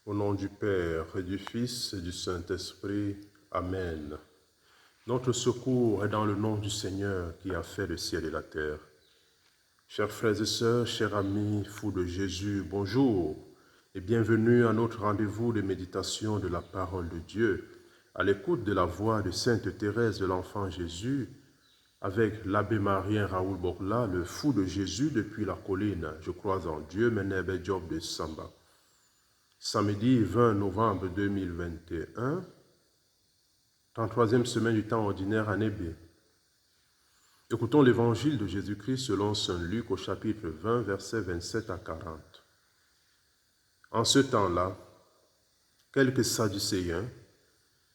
Au nom du Père et du Fils et du Saint-Esprit. Amen. Notre secours est dans le nom du Seigneur qui a fait le ciel et la terre. Chers frères et sœurs, chers amis, fous de Jésus, bonjour et bienvenue à notre rendez-vous de méditation de la parole de Dieu, à l'écoute de la voix de Sainte Thérèse de l'Enfant Jésus, avec l'abbé Marien Raoul Borla, le fou de Jésus depuis la colline. Je crois en Dieu, Menebe Job de Samba. Samedi 20 novembre 2021, 33e semaine du temps ordinaire, année B. Écoutons l'évangile de Jésus-Christ selon saint Luc au chapitre 20, versets 27 à 40. En ce temps-là, quelques Sadducéens,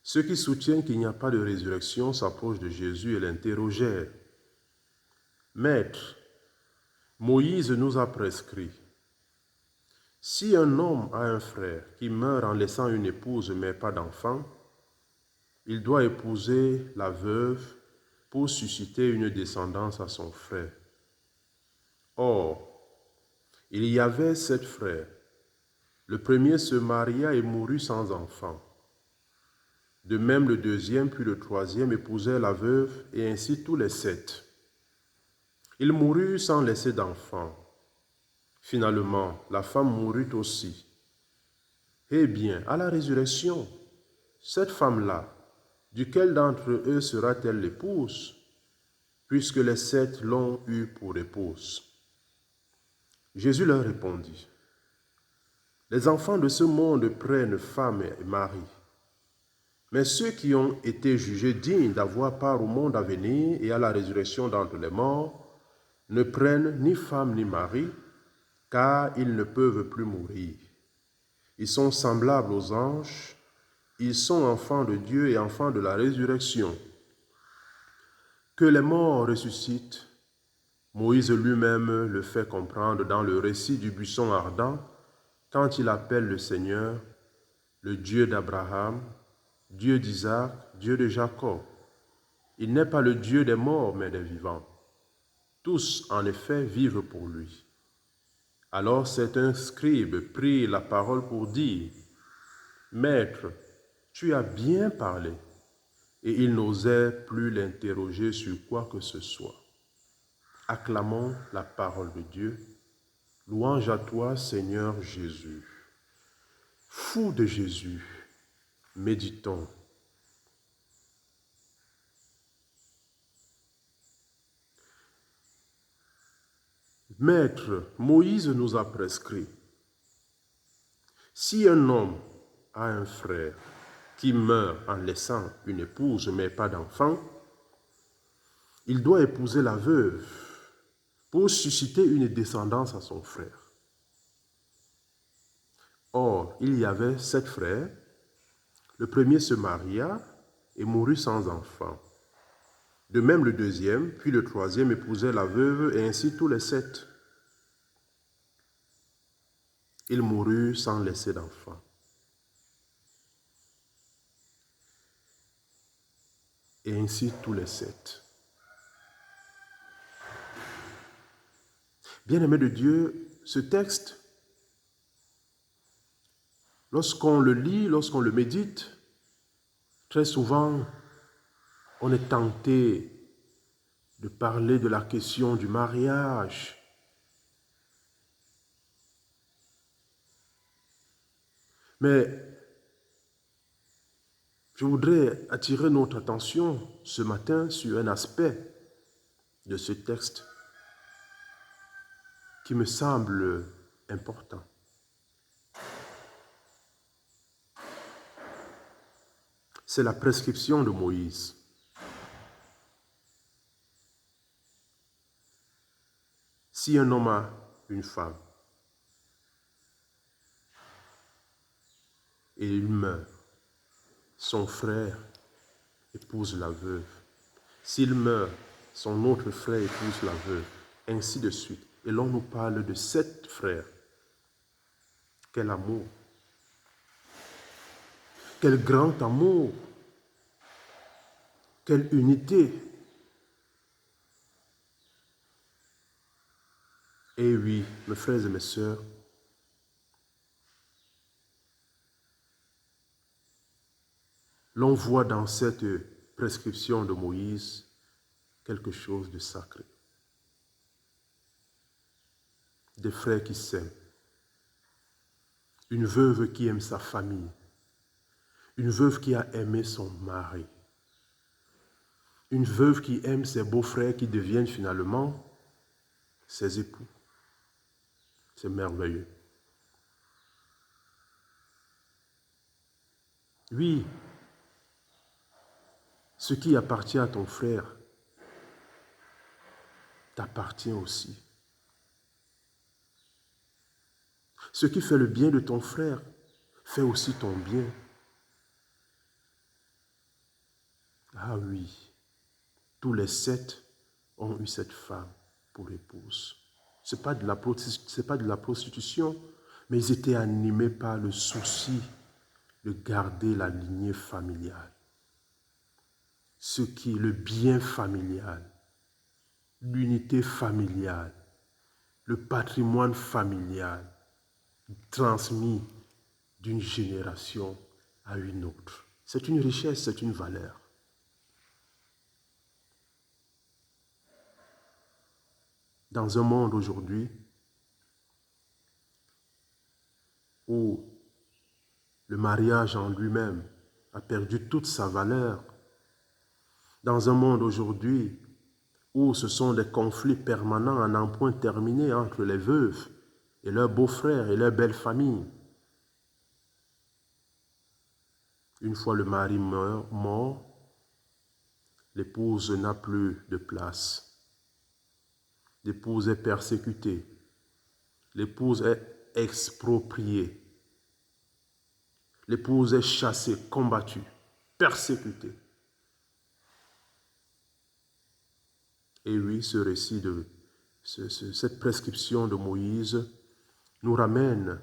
ceux qui soutiennent qu'il n'y a pas de résurrection, s'approchent de Jésus et l'interrogèrent. « Maître, Moïse nous a prescrit, si un homme a un frère qui meurt en laissant une épouse mais pas d'enfant, il doit épouser la veuve pour susciter une descendance à son frère. Or, il y avait 7 frères. Le premier se maria et mourut sans enfant. De même, le deuxième puis le troisième épousaient la veuve, et ainsi tous les 7. Ils moururent sans laisser d'enfant. Finalement, la femme mourut aussi. Eh bien, à la résurrection, cette femme-là, duquel d'entre eux sera-t-elle l'épouse, puisque les 7 l'ont eue pour épouse? Jésus leur répondit, « Les enfants de ce monde prennent femme et mari, mais ceux qui ont été jugés dignes d'avoir part au monde à venir et à la résurrection d'entre les morts ne prennent ni femme ni mari, car ils ne peuvent plus mourir. Ils sont semblables aux anges, ils sont enfants de Dieu et enfants de la résurrection. Que les morts ressuscitent, Moïse lui-même le fait comprendre dans le récit du buisson ardent, quand il appelle le Seigneur, le Dieu d'Abraham, Dieu d'Isaac, Dieu de Jacob. Il n'est pas le Dieu des morts, mais des vivants. Tous, en effet, vivent pour lui. Alors certains scribes prirent la parole pour dire, « Maître, tu as bien parlé. » Et ils n'osaient plus l'interroger sur quoi que ce soit. Acclamons la parole de Dieu. Louange à toi, Seigneur Jésus. Fou de Jésus, méditons. Maître, Moïse nous a prescrit, si un homme a un frère qui meurt en laissant une épouse mais pas d'enfant, il doit épouser la veuve pour susciter une descendance à son frère. Or, il y avait 7 frères. Le premier se maria et mourut sans enfant. De même le deuxième, puis le troisième épousait la veuve, et ainsi tous les 7. Ils moururent sans laisser d'enfant. Et ainsi tous les 7. Bien-aimés de Dieu, ce texte, lorsqu'on le lit, lorsqu'on le médite, très souvent, on est tenté de parler de la question du mariage. Mais je voudrais attirer notre attention ce matin sur un aspect de ce texte qui me semble important. C'est la prescription de Moïse. Si un homme a une femme et il meurt, son frère épouse la veuve. S'il meurt, son autre frère épouse la veuve, ainsi de suite. Et l'on nous parle de 7 frères. Quel amour! Quel grand amour! Quelle unité! Et oui, mes frères et mes sœurs, l'on voit dans cette prescription de Moïse quelque chose de sacré. Des frères qui s'aiment, une veuve qui aime sa famille, une veuve qui a aimé son mari, une veuve qui aime ses beaux-frères qui deviennent finalement ses époux. C'est merveilleux. Oui, ce qui appartient à ton frère t'appartient aussi. Ce qui fait le bien de ton frère fait aussi ton bien. Ah oui, tous les 7 ont eu cette femme pour épouse. Ce n'est pas de la prostitution, mais ils étaient animés par le souci de garder la lignée familiale. Ce qui est le bien familial, l'unité familiale, le patrimoine familial transmis d'une génération à une autre. C'est une richesse, c'est une valeur. Dans un monde aujourd'hui où le mariage en lui-même a perdu toute sa valeur, dans un monde aujourd'hui où ce sont des conflits permanents à n'en point terminés entre les veuves et leurs beaux-frères et leurs belles familles. Une fois le mari mort, l'épouse n'a plus de place. L'épouse est persécutée. L'épouse est expropriée. L'épouse est chassée, combattue, persécutée. Et oui, ce récit cette prescription de Moïse nous ramène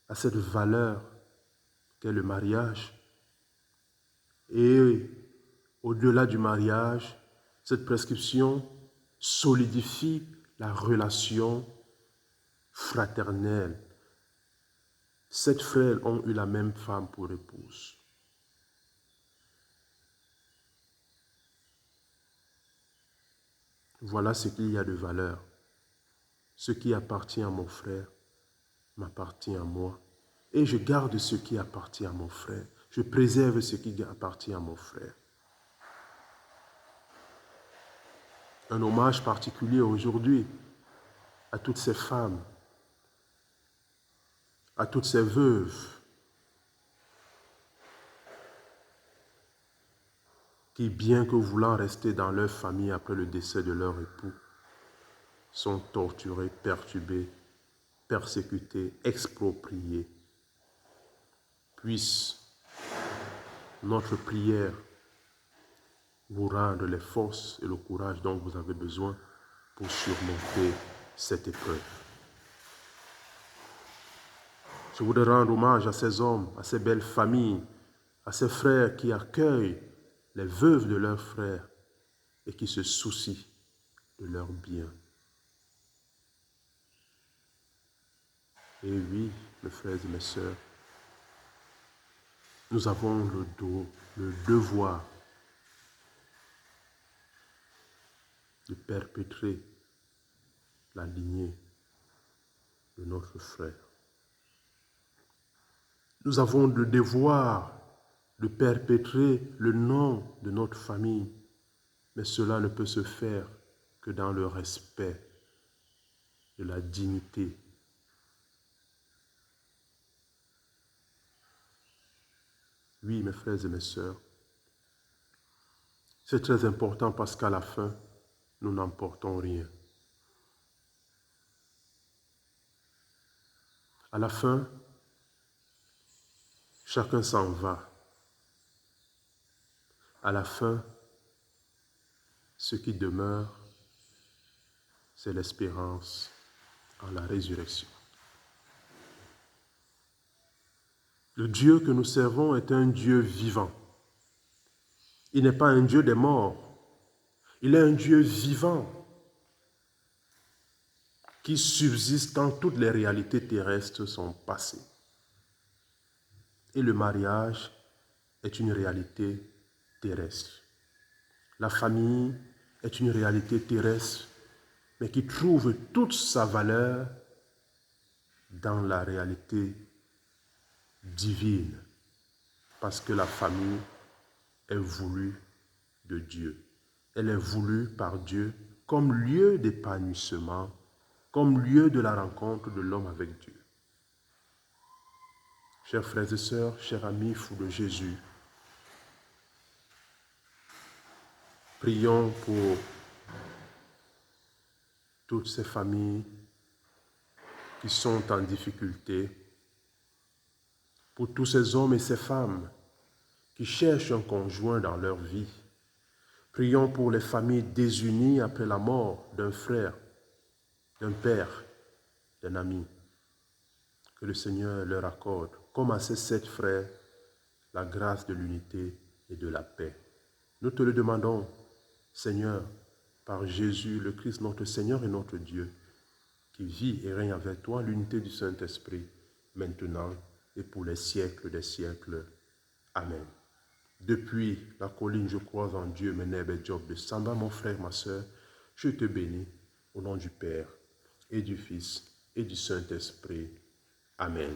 à cette valeur qu'est le mariage. Et au-delà du mariage, cette prescription solidifie la relation fraternelle. 7 frères ont eu la même femme pour épouse. Voilà ce qu'il y a de valeur. Ce qui appartient à mon frère m'appartient à moi. Et je garde ce qui appartient à mon frère. Je préserve ce qui appartient à mon frère. Un hommage particulier aujourd'hui à toutes ces femmes, à toutes ces veuves qui, bien que voulant rester dans leur famille après le décès de leur époux, sont torturées, perturbées, persécutées, expropriées. Puisse notre prière vous rendre les forces et le courage dont vous avez besoin pour surmonter cette épreuve. Je voudrais rendre hommage à ces hommes, à ces belles familles, à ces frères qui accueillent les veuves de leurs frères et qui se soucient de leurs biens. Et oui, mes frères et mes sœurs, nous avons le devoir de perpétrer la lignée de notre frère. Nous avons le devoir de perpétrer le nom de notre famille, mais cela ne peut se faire que dans le respect de la dignité. Oui, mes frères et mes sœurs, c'est très important parce qu'à la fin, nous n'emportons rien. À la fin, chacun s'en va. À la fin, ce qui demeure, c'est l'espérance en la résurrection. Le Dieu que nous servons est un Dieu vivant. Il n'est pas un Dieu des morts. Il est un Dieu vivant qui subsiste quand toutes les réalités terrestres sont passées. Et le mariage est est une réalité terrestre. La famille est une réalité terrestre, mais qui trouve toute sa valeur dans la réalité divine, parce que la famille est voulue de Dieu. Elle est voulue par Dieu comme lieu d'épanouissement, comme lieu de la rencontre de l'homme avec Dieu. Chers frères et sœurs, chers amis fous de Jésus, prions pour toutes ces familles qui sont en difficulté, pour tous ces hommes et ces femmes qui cherchent un conjoint dans leur vie. Prions pour les familles désunies après la mort d'un frère, d'un père, d'un ami. Que le Seigneur leur accorde, comme à ces 7 frères, la grâce de l'unité et de la paix. Nous te le demandons, Seigneur, par Jésus, le Christ, notre Seigneur et notre Dieu, qui vit et règne avec toi, l'unité du Saint-Esprit, maintenant et pour les siècles des siècles. Amen. Depuis la colline, je crois en Dieu, Meneb et Job de Samba, mon frère, ma soeur, je te bénis au nom du Père et du Fils et du Saint-Esprit. Amen.